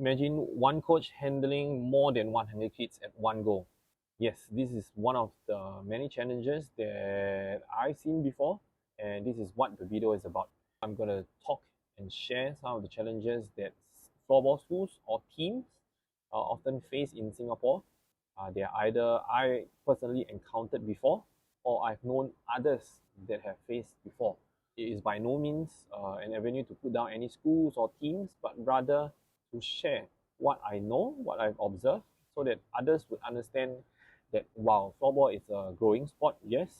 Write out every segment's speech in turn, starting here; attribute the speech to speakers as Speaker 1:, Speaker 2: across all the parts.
Speaker 1: Imagine one coach handling more than 100 kids at one go. Yes, this is one of the many challenges that I've seen before, and this is what the video is about. I'm going to talk and share some of the challenges that floorball schools or teams often face in Singapore. They are either I personally encountered before, or I've known others that have faced before. It is by no means an avenue to put down any schools or teams, but rather to share what I know, what I've observed, so that others would understand that while floorball is a growing sport, yes,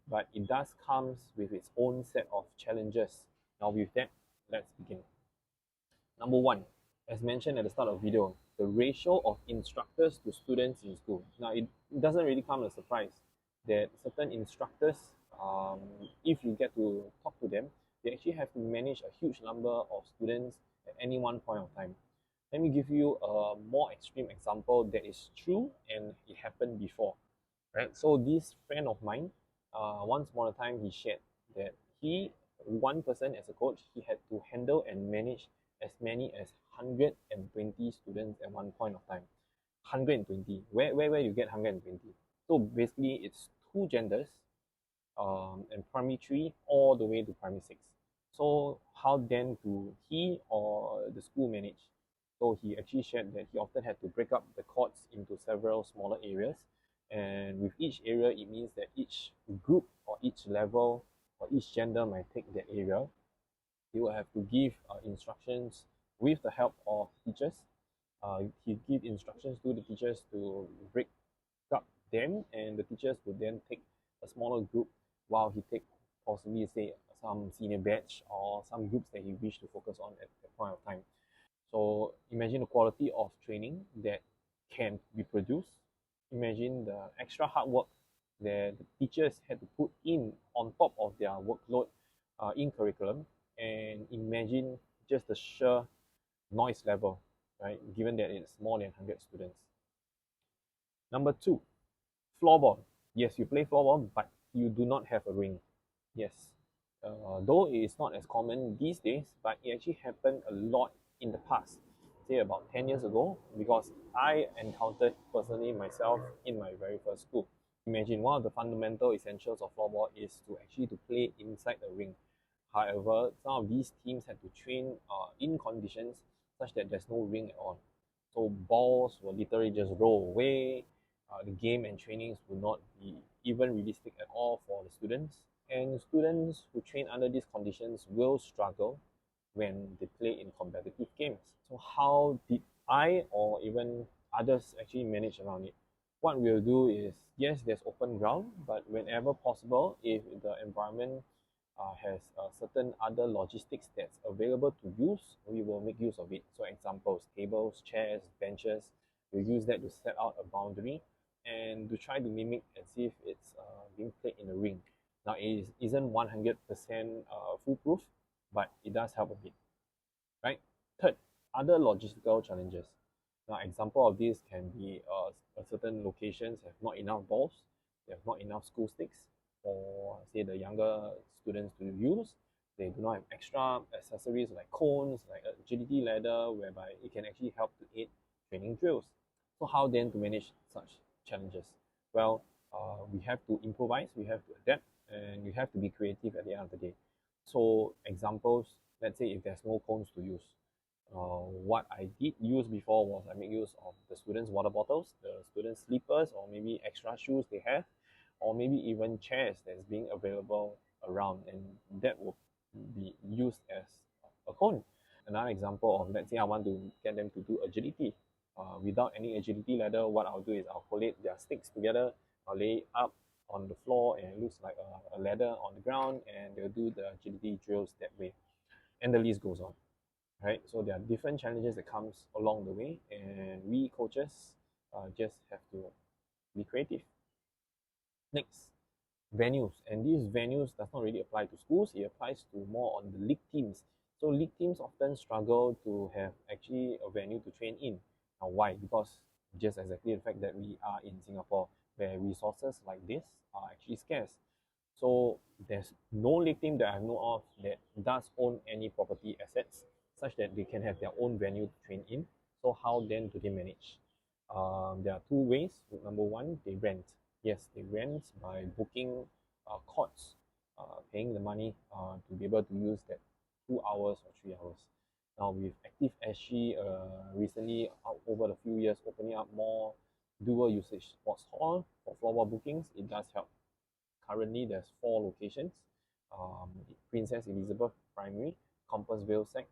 Speaker 1: but it does comes with its own set of challenges. Now with that, let's begin. Number one, as mentioned at the start of the video, the ratio of instructors to students in school. Now it doesn't really come as a surprise that certain instructors, if you get to talk to them, they actually have to manage a huge number of students at any one point of time. Let me give you a more extreme example that is true and it happened before. Right? So this friend of mine, once upon a time, he shared that one person as a coach, he had to handle and manage as many as 120 students at one point of time. 120. Where you get 120? So basically, it's two genders, and primary 3 all the way to primary 6. So how then do he or the school manage? So he actually shared that he often had to break up the courts into several smaller areas, and with each area it means that each group or each level or each gender might take that area. He will have to give instructions with the help of teachers. He give instructions to the teachers to break up them, and the teachers would then take a smaller group while he take possibly say some senior batch or some groups that he wish to focus on at that point of time. So imagine the quality of training that can be produced. Imagine the extra hard work that the teachers had to put in on top of their workload in curriculum, and imagine just the sheer noise level, right? Given that it's more than 100 students. Number two, floorball. Yes, you play floorball, but you do not have a ring. Yes, though it is not as common these days, but it actually happened a lot in the past, say about 10 years ago, because I encountered personally myself in my very first school. Imagine one of the fundamental essentials of floorball is to actually to play inside the ring. However, some of these teams had to train in conditions such that there's no ring at all. So balls will literally just roll away. The game and trainings will not be even realistic at all for the students. And students who train under these conditions will struggle when they play in competitive games. So how did I or even others actually manage around it? What we'll do is, yes, there's open ground, but whenever possible, if the environment has certain other logistics that's available to use, we will make use of it. So examples, tables, chairs, benches, we'll use that to set out a boundary and to try to mimic as if it's being played in a ring. Now it isn't 100% foolproof, but it does help a bit, right? Third, other logistical challenges. Now example of this can be certain locations have not enough balls, they have not enough school sticks for say the younger students to use. They do not have extra accessories like cones, like a agility ladder, whereby it can actually help to aid training drills. So how then to manage such challenges? Well, we have to improvise, we have to adapt, and we have to be creative at the end of the day. So examples, let's say if there's no cones to use, what I did use before was I make use of the students' water bottles, the students' slippers, or maybe extra shoes they have, or maybe even chairs that's being available around, and that will be used as a cone. Another example of, let's say I want to get them to do agility. Without any agility ladder, what I'll do is I'll collate their sticks together, I'll lay it up on the floor, and it looks like a ladder on the ground, and they'll do the agility drills that way. And the list goes on. Right? So there are different challenges that comes along the way, and we coaches just have to be creative. Next, venues, and these venues does not really apply to schools. It applies to more on the league teams. So league teams often struggle to have actually a venue to train in. Now why? Because just exactly the fact that we are in Singapore, where resources like this are actually scarce. So there's no league team that I know of that does own any property assets such that they can have their own venue to train in. So how then do they manage? There are two ways. Number one, they rent. Yes, they rent by booking courts, paying the money to be able to use that 2 hours or 3 hours. Now with Active SG recently over the few years opening up more dual usage sports hall for floorball bookings, it does help. Currently there's 4 locations: Princess Elizabeth Primary, Compassville Sec,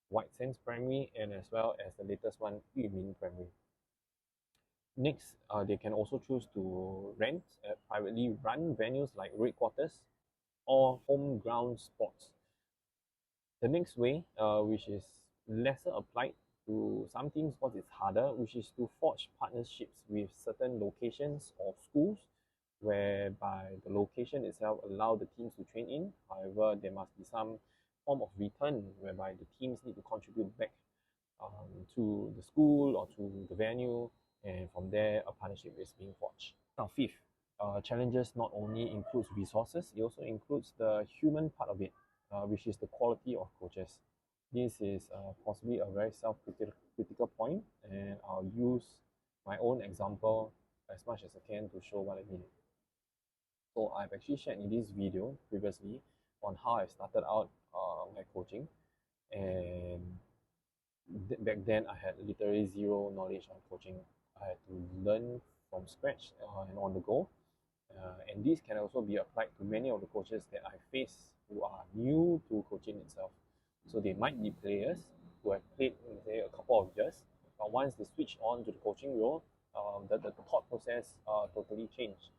Speaker 1: White Sands Primary, and as well as the latest one, Yumin Primary. Next, they can also choose to rent at privately run venues like Red Quarters or home ground sports. The next way, which is lesser applied to some teams because it's harder, which is to forge partnerships with certain locations or schools, whereby the location itself allow the teams to train in. However, there must be some form of return whereby the teams need to contribute back to the school or to the venue, and from there a partnership is being forged. Now, fifth, challenges not only includes resources, it also includes the human part of it, which is the quality of coaches. This is possibly a very self-critical point, and I'll use my own example as much as I can to show what I mean. So I've actually shared in this video previously on how I started out my coaching, and back then I had literally zero knowledge on coaching. I had to learn from scratch and on the go. And this can also be applied to many of the coaches that I face who are new to coaching itself. So they might be players who have played, say, a couple of years, but once they switch on to the coaching role, the thought process totally changed.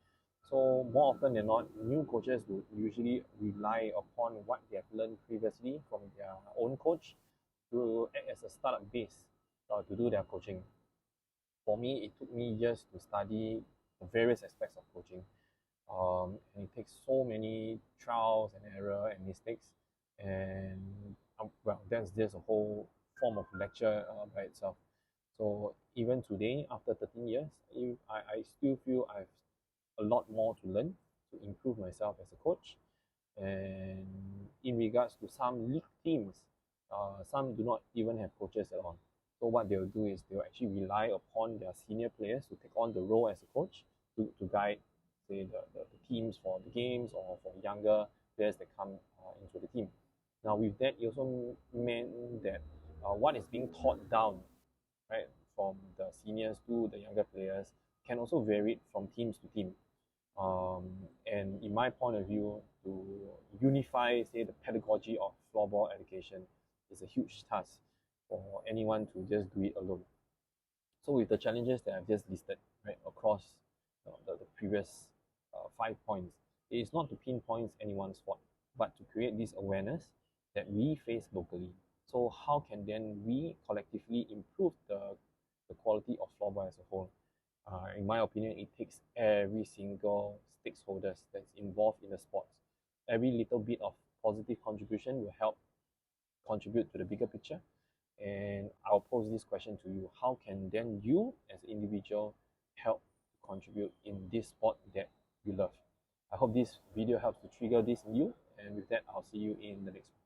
Speaker 1: So more often than not, new coaches would usually rely upon what they have learned previously from their own coach to act as a startup base to do their coaching. For me, it took me years to study the various aspects of coaching. And it takes so many trials and error and mistakes, and well, that's just a whole form of lecture by itself. So even today, after 13 years, I still feel I've a lot more to learn to improve myself as a coach. And in regards to some league teams, some do not even have coaches at all. So what they'll do is they'll actually rely upon their senior players to take on the role as a coach to guide, say, the teams for the games or for younger players that come into the team. Now with that, it also meant that what is being taught down, right, from the seniors to the younger players can also vary from teams to team. And in my point of view, to unify, say, the pedagogy of floorball education is a huge task for anyone to just do it alone. So with the challenges that I've just listed, right, across the previous 5 points, it is not to pinpoint anyone's fault, but to create this awareness that we face locally. So how can then we collectively improve the quality of floorball as a whole? In my opinion, it takes every single stakeholders that's involved in the sports. Every little bit of positive contribution will help contribute to the bigger picture. And I'll pose this question to you: how can then you, as an individual, help to contribute in this sport that you love? I hope this video helps to trigger this in you. And with that, I'll see you in the next one.